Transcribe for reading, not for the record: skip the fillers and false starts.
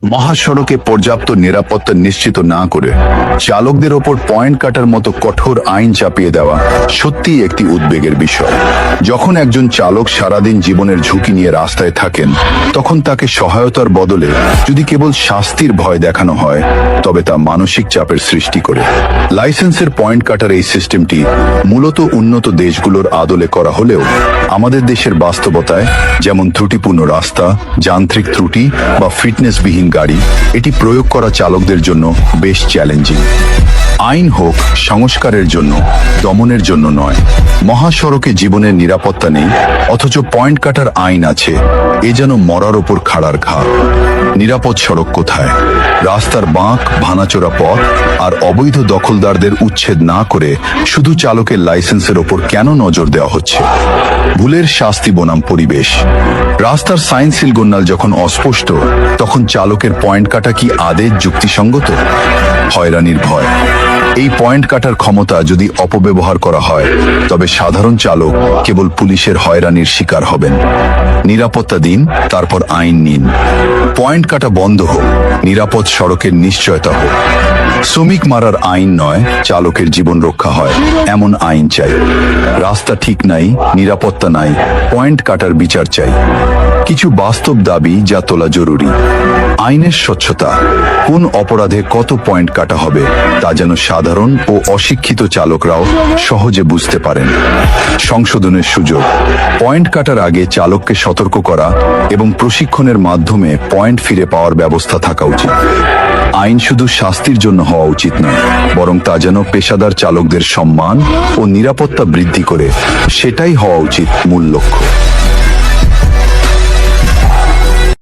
মহাসড়কে পর্যাপ্ত নিরাপত্তা নিশ্চিত না করে চালকদের ওপর পয়েন্ট কাটার মতো কঠোর আইন চাপিয়ে দেওয়া সত্যিই একটি উদ্বেগের বিষয়। যখন একজন চালক সারাদিন জীবনের ঝুঁকি নিয়ে রাস্তায় থাকেন, তখন তাকে সহায়তার বদলে যদি কেবল শাস্তির ভয় দেখানো হয়, তবে তা মানসিক চাপের সৃষ্টি করে। লাইসেন্সের পয়েন্ট কাটার এই সিস্টেমটি মূলত উন্নত দেশগুলোর আদলে করা হলেও আমাদের দেশের বাস্তবতায়, যেমন ত্রুটিপূর্ণ রাস্তা, যান্ত্রিক ত্রুটি বা ফিটনেসবিহীন গাড়ি, এটি প্রয়োগ করা চালকদের জন্য বেশ চ্যালেঞ্জিং। আইন হোক সংস্কারের জন্য, দমনের জন্য নয়। মহাসড়কে জীবনের নিরাপত্তা নেই, অথচ পয়েন্ট কাটার আইন আছে, এ যেন মরার ওপর খাড়ার ঘা। নিরাপদ সড়ক কোথায়? রাস্তার বাঁক, ভাঙাচোরা পথ আর অবৈধ দখলদারদের উচ্ছেদ না করে শুধু চালকের লাইসেন্সের ওপর কেন নজর দেওয়া হচ্ছে? ভুলের শাস্তি বনাম পরিবেশ। রাস্তার সাইন সিলগোন্নাল যখন অস্পষ্ট, তখন চালকের পয়েন্ট কাটা কি আদেশ যুক্তিসঙ্গত? হয়রানির ভয়। এই পয়েন্ট কাটার ক্ষমতা যদি অপব্যবহার করা হয়, তবে সাধারণ চালক কেবল পুলিশের হয়রানির শিকার হবেন। নিরাপত্তা দিন, তারপর আইন নিন। পয়েন্ট কাটা বন্ধ হোক, নিরাপদ সড়কের নিশ্চয়তা হোক। শ্রমিক মারার আইন নয়, চালকের জীবন রক্ষা হয় এমন আইন চাই। রাস্তা ঠিক নাই, নিরাপত্তা নাই, পয়েন্ট কাটার বিচার চাই। কিছু বাস্তব দাবি যা তোলা জরুরি। আইনের স্বচ্ছতা। কোন অপরাধে কত পয়েন্ট কাটা হবে তা যেন সাধারণ ও অশিক্ষিত চালকরাও সহজে বুঝতে পারেন। সংশোধনের সুযোগ। পয়েন্ট কাটার আগে চালককে সতর্ক করা এবং প্রশিক্ষণের মাধ্যমে পয়েন্ট ফিরে পাওয়ার ব্যবস্থা থাকা উচিত। আইন শুধু শাস্তির জন্য হওয়া উচিত নয়, বরং তা যেন পেশাদার চালকদের সম্মান ও নিরাপত্তা বৃদ্ধি করে, সেটাই হওয়া উচিত মূল লক্ষ্য।